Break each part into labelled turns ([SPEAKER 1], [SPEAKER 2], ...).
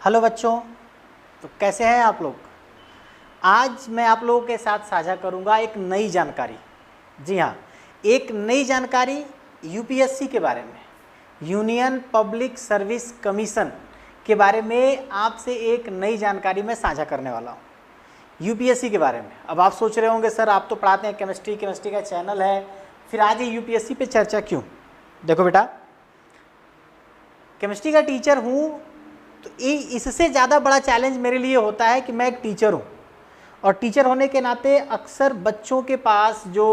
[SPEAKER 1] Hello बच्चों, तो कैसे हैं आप लोग। आज मैं आप लोगों के साथ साझा करूंगा एक नई जानकारी। जी हाँ, एक नई जानकारी यूपीएससी के बारे में, यूनियन पब्लिक सर्विस कमीशन के बारे में आपसे एक नई जानकारी मैं साझा करने वाला हूँ यूपीएससी के बारे में। अब आप सोच रहे होंगे सर आप तो पढ़ाते हैं केमिस्ट्री का चैनल है, फिर आज ये यूपीएससी पे चर्चा क्यों। देखो बेटा, केमिस्ट्री का टीचर हूँ तो इससे ज़्यादा बड़ा चैलेंज मेरे लिए होता है कि मैं एक टीचर हूँ, और टीचर होने के नाते अक्सर बच्चों के पास जो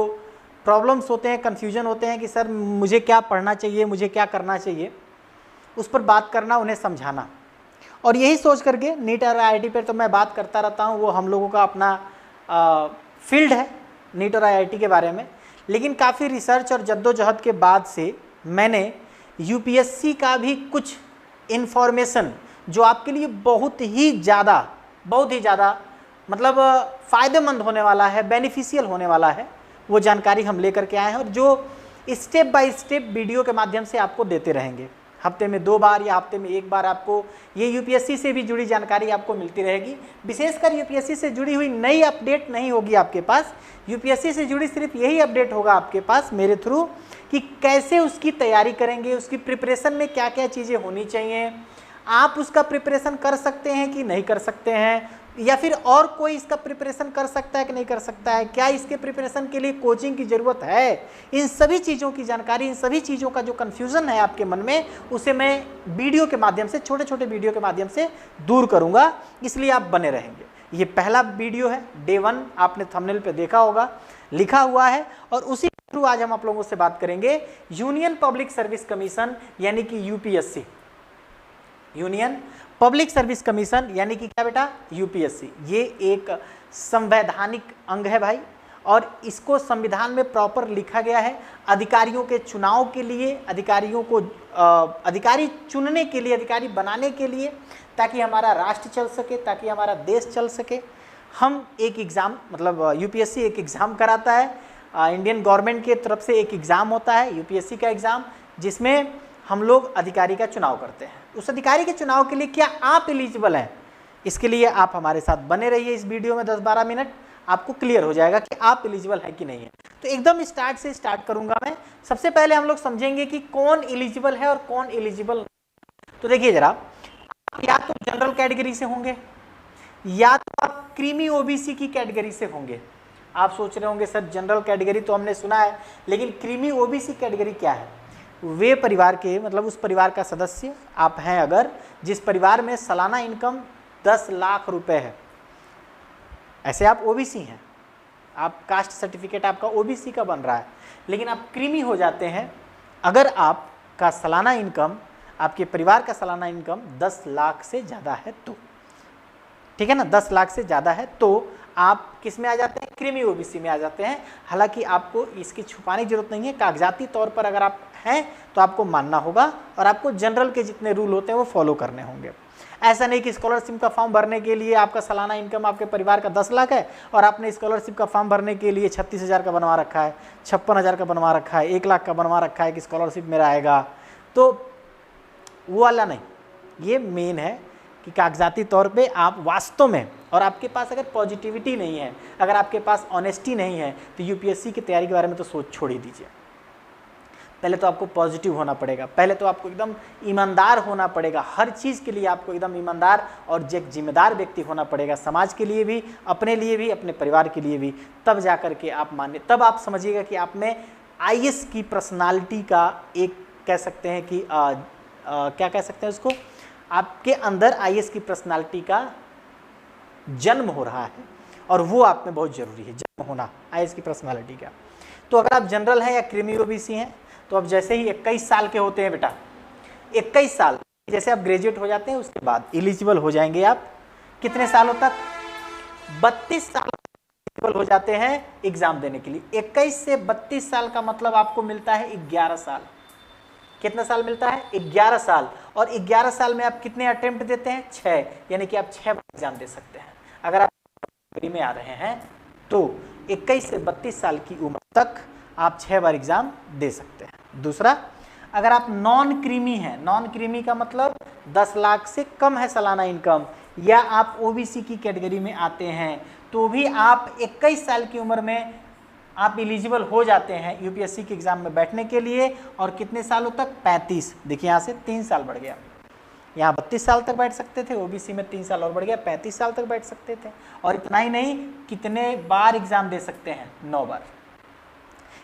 [SPEAKER 1] प्रॉब्लम्स होते हैं, कन्फ्यूजन होते हैं कि सर मुझे क्या पढ़ना चाहिए, मुझे क्या करना चाहिए, उस पर बात करना, उन्हें समझाना। और यही सोच करके नीट और आईआईटी पर तो मैं बात करता रहता हूँ, वो हम लोगों का अपना फील्ड है नीट और आईआईटी के बारे में। लेकिन काफ़ी रिसर्च और जद्दोजहद के बाद से मैंने यूपीएससी का भी कुछ इन्फॉर्मेशन जो आपके लिए बहुत ही ज़्यादा मतलब फ़ायदेमंद होने वाला है, बेनिफिशियल होने वाला है, वो जानकारी हम लेकर के आए हैं, और जो स्टेप बाय स्टेप वीडियो के माध्यम से आपको देते रहेंगे। हफ्ते में 2 बार या हफ्ते में 1 बार आपको ये यूपीएससी से भी जुड़ी जानकारी आपको मिलती रहेगी। विशेषकर यूपीएससी से जुड़ी हुई नई अपडेट नहीं होगी आपके पास, यूपीएससी से जुड़ी सिर्फ यही अपडेट होगा आपके पास मेरे थ्रू कि कैसे उसकी तैयारी करेंगे, उसकी प्रिपरेशन में क्या क्या चीज़ें होनी चाहिए, आप उसका प्रिपरेशन कर सकते हैं कि नहीं कर सकते हैं, या फिर और कोई इसका प्रिपरेशन कर सकता है कि नहीं कर सकता है, क्या इसके प्रिपरेशन के लिए कोचिंग की ज़रूरत है। इन सभी चीज़ों की जानकारी, इन सभी चीज़ों का जो कन्फ्यूज़न है आपके मन में, उसे मैं वीडियो के माध्यम से, छोटे छोटे वीडियो के माध्यम से दूर करूँगा, इसलिए आप बने रहेंगे। ये पहला वीडियो है, डे 1, आपने थंबनेल पे देखा होगा, लिखा हुआ है, और उसी थ्रू आज हम आप लोगों से बात करेंगे यूनियन पब्लिक सर्विस कमीशन यानी कि UPSC. Union public service commission यानी कि क्या बेटा, यूपीएससी। ये एक संवैधानिक अंग है भाई, और इसको संविधान में प्रॉपर लिखा गया है अधिकारियों के चुनाव के लिए, अधिकारियों को अधिकारी चुनने के लिए, अधिकारी बनाने के लिए, ताकि हमारा राष्ट्र चल सके, ताकि हमारा देश चल सके। हम एक एग्ज़ाम, मतलब यूपीएससी एक एग्ज़ाम कराता है, इंडियन गवर्नमेंट की तरफ से एक एग्ज़ाम होता है यूपीएससी का एग्ज़ाम, जिसमें हम लोग अधिकारी का चुनाव करते हैं। उस अधिकारी के चुनाव के लिए क्या आप एलिजिबल हैं, इसके लिए आप हमारे साथ बने रहिए। इस वीडियो में 10-12 मिनट आपको क्लियर हो जाएगा कि आप एलिजिबल हैं कि नहीं है। तो एकदम स्टार्ट करूंगा मैं। सबसे पहले हम लोग समझेंगे कि कौन एलिजिबल है और कौन एलिजिबल नहीं। तो देखिए जरा, या तो जनरल कैटेगरी से होंगे, या तो आप क्रीमी ओबीसी की कैटेगरी से होंगे। आप सोच रहे होंगे सर जनरल कैटेगरी तो हमने सुना है, लेकिन क्रीमी ओबीसी कैटेगरी क्या है। वे परिवार के, मतलब उस परिवार का सदस्य आप हैं अगर, जिस परिवार में सालाना इनकम 10 लाख रुपए है, ऐसे आप ओबीसी हैं, आप कास्ट सर्टिफिकेट आपका ओबीसी का बन रहा है, लेकिन आप क्रीमी हो जाते हैं अगर आपका सालाना इनकम, आपके परिवार का सालाना इनकम 10 लाख से ज़्यादा है तो। ठीक है ना, 10 लाख से ज़्यादा है तो आप किस में आ जाते हैं, क्रीमी ओबीसी में आ जाते हैं। हालांकि आपको इसकी छुपाने की जरूरत नहीं है, कागजाती तौर पर अगर आप हैं तो आपको मानना होगा, और आपको जनरल के जितने रूल होते हैं वो फॉलो करने होंगे। ऐसा नहीं कि स्कॉलरशिप का फॉर्म भरने के लिए आपका सालाना इनकम आपके परिवार का 10 लाख है, और आपने स्कॉलरशिप का फॉर्म भरने के लिए 36,000 का बनवा रखा है, 56,000 का बनवा रखा है, 1 लाख का बनवा रखा है कि स्कॉलरशिप मेरा आएगा, तो वो वाला नहीं। ये मेन है कि कागजाती तौर पे आप वास्तव में, और आपके पास अगर पॉजिटिविटी नहीं है, अगर आपके पास ऑनेस्टी नहीं है, तो यूपीएससी की तैयारी के बारे में तो सोच छोड़ ही दीजिए। पहले तो आपको पॉजिटिव होना पड़ेगा, पहले तो आपको एकदम ईमानदार होना पड़ेगा, हर चीज़ के लिए आपको एकदम ईमानदार और एक जिम्मेदार व्यक्ति होना पड़ेगा, समाज के लिए भी, अपने लिए भी, अपने परिवार के लिए भी। तब जा कर के आप मानिए, तब आप समझिएगा कि आप में आईएएस की पर्सनालिटी का एक, कह सकते हैं कि क्या कह सकते हैं उसको, आपके अंदर आईएएस की पर्सनालिटी का जन्म हो रहा है, और वो आप में बहुत ज़रूरी है, जन्म होना आईएएस की पर्सनालिटी का। तो अगर आप जनरल हैं या क्रीमी ओबीसी हैं, तो अब जैसे ही 21 साल के होते हैं बेटा, 21 साल जैसे आप ग्रेजुएट हो जाते हैं, उसके बाद एलिजिबल हो जाएंगे आप कितने सालों तक, 32 साल एलिजिबल हो जाते हैं एग्जाम देने के लिए। 21 से 32 साल का मतलब आपको मिलता है 11 साल। कितना साल मिलता है, 11 साल। और 11 साल में आप कितने अटेम्प्ट देते हैं, 6, यानी कि आप 6 बार एग्जाम दे सकते हैं। अगर आप में आ रहे हैं तो 21 से 32 साल की उम्र तक आप 6 बार एग्जाम दे सकते हैं। दूसरा, अगर आप नॉन क्रीमी हैं, नॉन क्रीमी का मतलब 10 लाख से कम है सालाना इनकम, या आप ओबीसी की कैटेगरी में आते हैं, तो भी आप 21 साल की उम्र में आप एलिजिबल हो जाते हैं यूपीएससी के एग्जाम में बैठने के लिए। और कितने सालों तक? 35। देखिए यहाँ से 3 साल बढ़ गया, यहाँ 32 साल तक बैठ सकते थे, ओबीसी में 3 साल और बढ़ गया, 35 साल तक बैठ सकते थे। और इतना ही नहीं, कितने बार एग्जाम दे सकते हैं? 9 बार।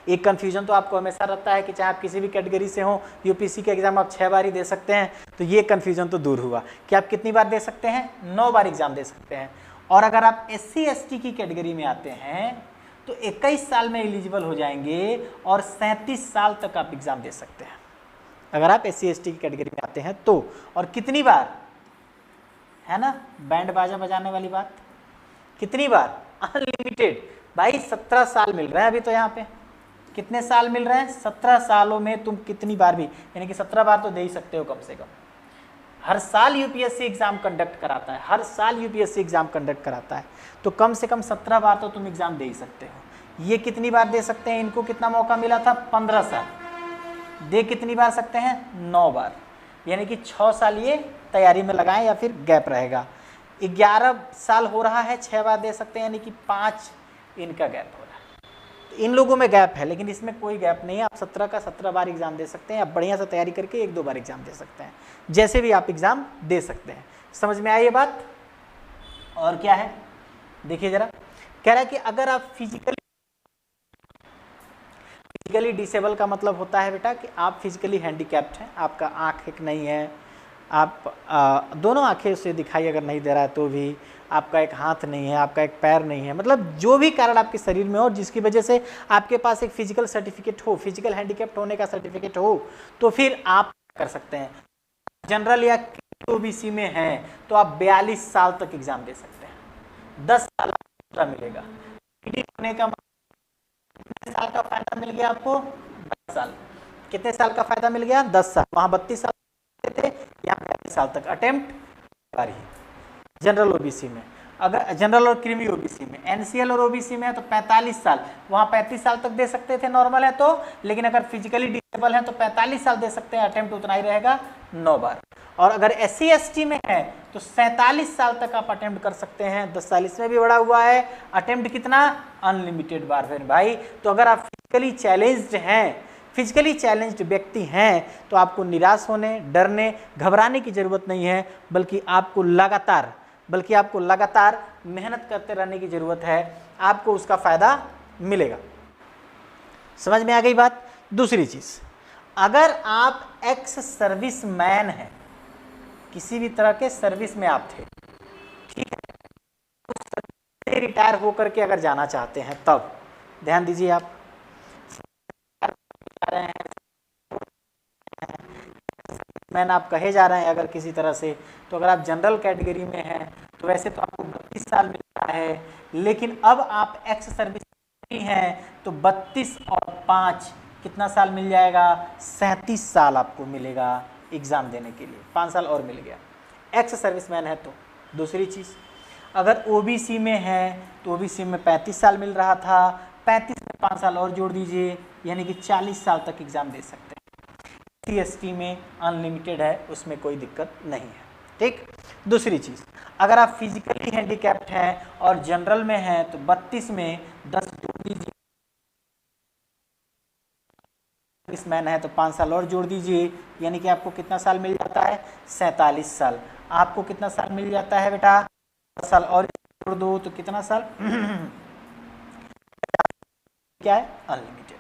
[SPEAKER 1] एक कन्फ्यूजन तो आपको हमेशा रहता है कि चाहे आप किसी भी कैटेगरी से हो, यूपीएससी का एग्जाम आप 6 बार ही दे सकते हैं, तो ये कन्फ्यूजन तो दूर हुआ कि आप कितनी बार दे सकते हैं? 9 बार एग्जाम दे सकते हैं। और अगर आप SC ST की कैटेगरी में आते हैं तो 21 साल में एलिजिबल हो जाएंगे और 37 साल तक आप एग्जाम दे सकते हैं अगर आप SC ST की कैटेगरी में आते हैं तो। और कितनी बार? है ना बैंड बाजा बजाने वाली बात, कितनी बार? अनलिमिटेड। भाई 17 साल मिल रहे हैं अभी तो यहाँ पे। कितने साल मिल रहे हैं? 17 सालों में तुम कितनी बार भी, यानी कि 17 बार तो दे ही सकते हो कम से कम। हर साल यूपीएससी एग्जाम कंडक्ट कराता है, हर साल यूपीएससी एग्जाम कंडक्ट कराता है, तो कम से कम 17 बार तो तुम एग्जाम दे ही सकते हो। ये कितनी बार दे सकते हैं? इनको कितना मौका मिला था? 15 साल। दे कितनी बार सकते हैं? 9 बार। यानी कि 6 साल ये तैयारी में लगाएं या फिर गैप रहेगा। 11 साल हो रहा है, 6 बार दे सकते हैं, यानी कि 5 इनका गैप हो रहा है। तो इन लोगों में गैप है, लेकिन इसमें कोई गैप नहीं है। आप 17 का 17 बार एग्जाम दे सकते हैं। आप बढ़िया से तैयारी करके 1-2 बार एग्जाम दे सकते हैं, जैसे भी आप एग्जाम दे सकते हैं। समझ में आई ये बात? और क्या है देखिए जरा, कह रहा है कि अगर आप फिजिकली डिसेबल का मतलब होता है बेटा कि आप फिजिकली हैंडीकैप्ड हैं, आपका आँख एक नहीं है, आप दोनों आंखें से दिखाई अगर नहीं दे रहा है तो भी, आपका एक हाथ नहीं है, आपका एक पैर नहीं है, मतलब जो भी कारण आपके शरीर में हो जिसकी वजह से आपके पास एक फिजिकल सर्टिफिकेट हो, फिजिकल हैंडीकैप्ड होने का सर्टिफिकेट हो, तो फिर आप कर सकते हैं। जनरल या ओबीसी में हैं तो आप 42 साल तक एग्जाम दे सकते हैं, 10 साल आपको मिलेगा। होने का कितने साल का फायदा मिल गया आपको? 10 साल। कितने साल का फायदा मिल गया? 10 साल। वहाँ 32 साल थे, यहाँ 35 साल तक अटेम्प्ट बार ही। जनरल ओबीसी में, अगर जनरल और क्रीमी ओबीसी में, एनसीएल और ओबीसी में है तो 45 साल, वहाँ 35 साल तक दे सकते थे नॉर्मल है तो, लेकिन अगर फिजिकली डिसेबल है तो 45 साल दे सकते हैं, अटेम्प्ट उतना ही रहेगा 9 बार। और अगर SC ST में है तो 47 साल तक आप अटेम्प्ट कर सकते हैं, 10 साल इसमें भी बढ़ा हुआ है। अटेम्प्ट कितना? अनलिमिटेड बार भाई। तो अगर आप फिजिकली चैलेंज्ड हैं, फिजिकली चैलेंज्ड व्यक्ति हैं, तो आपको निराश होने, डरने, घबराने की ज़रूरत नहीं है, बल्कि आपको लगातार मेहनत करते रहने की ज़रूरत है, आपको उसका फ़ायदा मिलेगा। समझ में आ गई बात? दूसरी चीज़, अगर आप एक्स सर्विस मैन हैं, किसी भी तरह के सर्विस में आप थे, ठीक है, तो रिटायर होकर के अगर जाना चाहते हैं तब ध्यान दीजिए, आप मैन आप कहे जा रहे हैं अगर किसी तरह से, तो अगर आप जनरल कैटेगरी में हैं तो वैसे तो आपको 32 साल मिलता है, लेकिन अब आप एक्स सर्विस हैं तो 32 और 5 कितना साल मिल जाएगा? 37 साल आपको मिलेगा एग्ज़ाम देने के लिए, 5 साल और मिल गया एक्स सर्विसमैन है तो। दूसरी चीज़, अगर ओबीसी में है तो ओबीसी में 35 साल मिल रहा था, 35 में 5 साल और जोड़ दीजिए, यानी कि 40 साल तक एग्ज़ाम दे सकते हैं। SC में अनलिमिटेड है, उसमें कोई दिक्कत नहीं है, ठीक। दूसरी चीज़, अगर आप फिजिकली हैंडीकैप्ड हैं और जनरल में हैं तो 32 में 10 जोड़ दीजिए, मैन है तो 5 साल और जोड़ दीजिए, यानी कि आपको कितना साल मिल जाता है? 47 साल। आपको कितना साल मिल जाता है बेटा? 10 साल और जोड़ दो तो कितना साल? क्या है? अनलिमिटेड।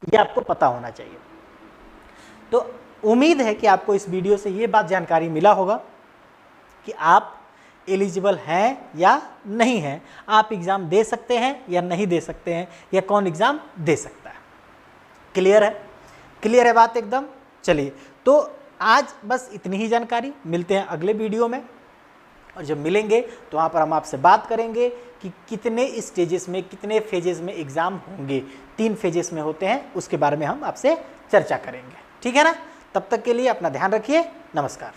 [SPEAKER 1] ये आपको पता होना चाहिए। तो उम्मीद है कि आपको इस वीडियो से ये बात जानकारी मिला होगा कि आप एलिजिबल हैं या नहीं हैं, आप एग्ज़ाम दे सकते हैं या नहीं दे सकते हैं, या कौन एग्ज़ाम दे सकता है। क्लियर है? क्लियर है बात एकदम? चलिए, तो आज बस इतनी ही जानकारी। मिलते हैं अगले वीडियो में, और जब मिलेंगे तो वहाँ पर हम आपसे बात करेंगे कि कितने स्टेजेस में, कितने फेजेस में एग्ज़ाम होंगे। 3 फेजेस में होते हैं, उसके बारे में हम आपसे चर्चा करेंगे, ठीक है ना। तब तक के लिए अपना ध्यान रखिए। नमस्कार।